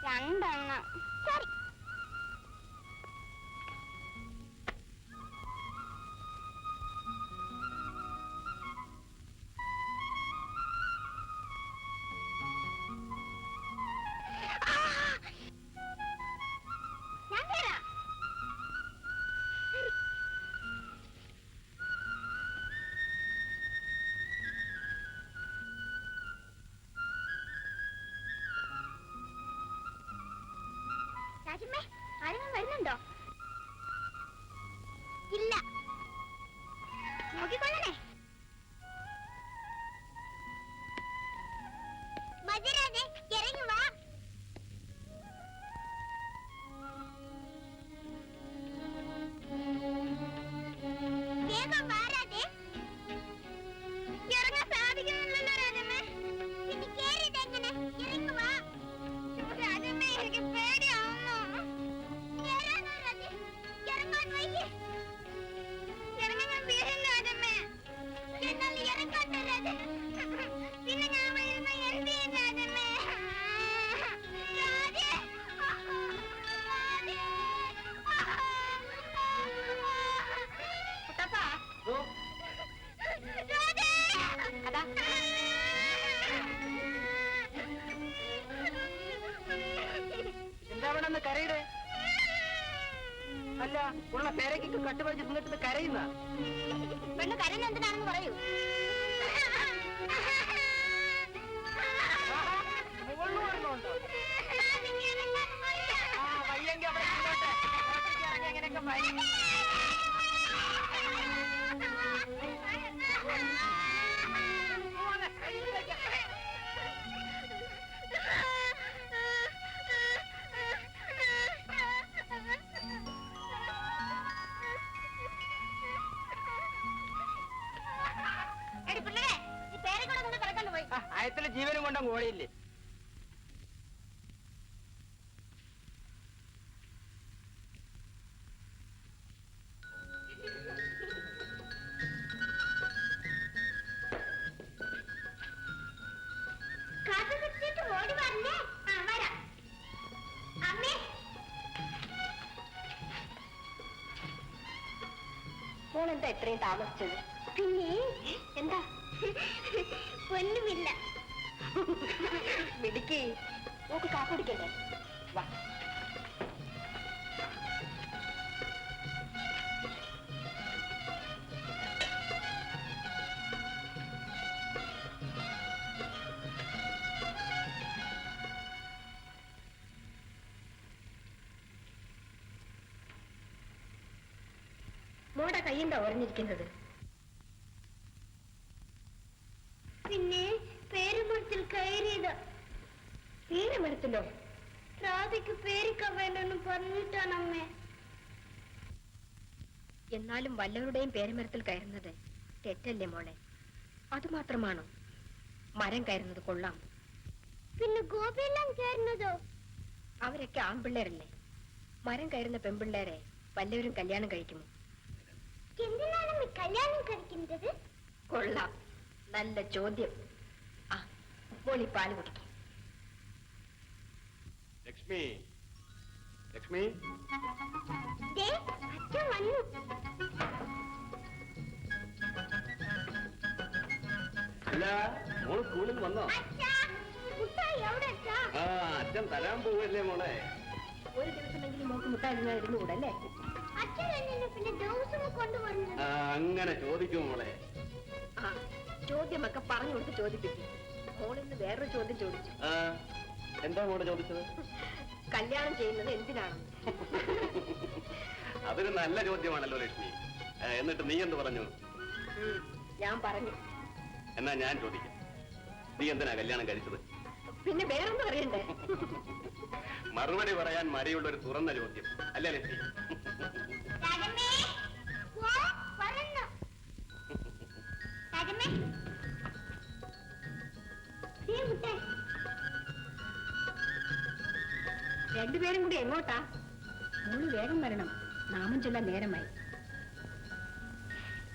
രണ്ടെണ്ണം. ശരി. രാജമ്മേ, ആരെങ്കിലും വരുന്നുണ്ടോ? ഇല്ല. നോക്കിക്കൊള്ളണേ. മധുരാതെ ഇറങ്ങി വാ. വേഗം വാരാതെ. ഇറങ്ങാൻ സാധിക്കുന്നില്ലല്ലോ രാജമ്മേ. പിന്നെ കേറിയത് എങ്ങനെ? ഇറങ്ങി വാ. രാജമ്മേ, എനിക്ക് പേടിയാവുന്നു. ഇറങ്ങാൻ വീഴും രാജമ്മേ. എന്നാൽ ഇറങ്ങാട്ടെ രാജ. പിന്നെ ഞാൻ വരുന്ന എന്ത് ചെയ്യും രാജമ്മേ? എന്താ വേണമെന്ന് കരയുടെ? അല്ല, ഉള്ള പേരയ്ക്ക് കട്ടുപറിച്ച് നിന്നിട്ട് കരയുന്ന പെണ്ണ് കരയുന്ന എന്തിനാണെന്ന് പറയൂ. വയ്യെങ്കിൽ അവിടെ ഇറങ്ങി എങ്ങനെയൊക്കെ വഴി. അയത്തില് ജീവനും കൊണ്ടങ്ങ് ഓടിയില്ലേ? ഓടി വരണേ. വരാം. അമ്മേ, മോളെന്താ ഇത്രയും താമസിച്ചത്? പിന്നെ എന്താ? ഒന്നുമില്ല. മിടുക്കി, നോക്ക് കാപ്പി കുടിക്കണ്ടേ? വാ. മോടെ കൈയെന്താ ഓർഞ്ഞിരിക്കുന്നത്? പിന്നെ പേരുമരത്തിൽ കയറിയത്. പേരുമരത്തിലോ? രാധയ്ക്ക് പേരിക്കാൻ വേണ്ടെന്ന് പറഞ്ഞിട്ടാണ് അമ്മേ. എന്നാലും വല്ലവരുടെയും പേരുമരത്തിൽ കയറുന്നത് തെറ്റല്ലേ മോളെ? അതുമാത്രമാണോ? മരം കയറുന്നത് കൊള്ളാം. പിന്നെ ഗോപിയെല്ലാം കയറുന്നതോ? അവരൊക്കെ ആൺപിള്ളേരല്ലേ. മരം കയറുന്ന പെൺപിള്ളേരെ വല്ലവരും കല്യാണം കഴിക്കുമോ? എന്തിനാണ് കല്യാണം കഴിക്കുന്നത്? കൊള്ളാം, നല്ല ചോദ്യം. ആ, മോളി പാല് കുടിക്കും. ലക്ഷ്മി, ലക്ഷ്മി, അച്ഛൻ വന്നു. അല്ല, മോള് സ്കൂളിൽ വന്നോ? അച്ഛൻ തരാൻ പോവല്ലേ മോളെ? ഒരു ദിവസമെങ്കിലും മോക്ക് മുട്ടായി ഇരുന്നുകൂടല്ലേ? പിന്നെ ദിവസം കൊണ്ടുവരുന്നത്. അങ്ങനെ ചോദിക്കും മോളെ. ആ, ചോദ്യമൊക്കെ പറഞ്ഞു കൊടുത്ത് ചോദിപ്പിക്കും. മോളിന്ന് വേറൊരു ചോദ്യം ചോദിച്ചു. എന്താ മോളെ ചോദിച്ചത്? കല്യാണം ചെയ്യുന്നത് എന്തിനാണ്? അതൊരു നല്ല ചോദ്യമാണല്ലോ ലക്ഷ്മി. എന്നിട്ട് നീ എന്ത് പറഞ്ഞു? ഞാൻ പറഞ്ഞു. എന്നാ ഞാൻ ചോദിക്കാം, നീ എന്തിനാ കല്യാണം കഴിച്ചത്? പിന്നെ വേറൊന്നും അറിയണ്ടേ? മറുപടി പറയാൻ മടിയുള്ള ഒരു തുറന്ന ചോദ്യം അല്ലേ ലക്ഷ്മി? രണ്ടുപേരും കൂടി എങ്ങോട്ടാ? മോള് വേഗം വരണം, നാമം ചൊല്ലാൻ നേരമായി.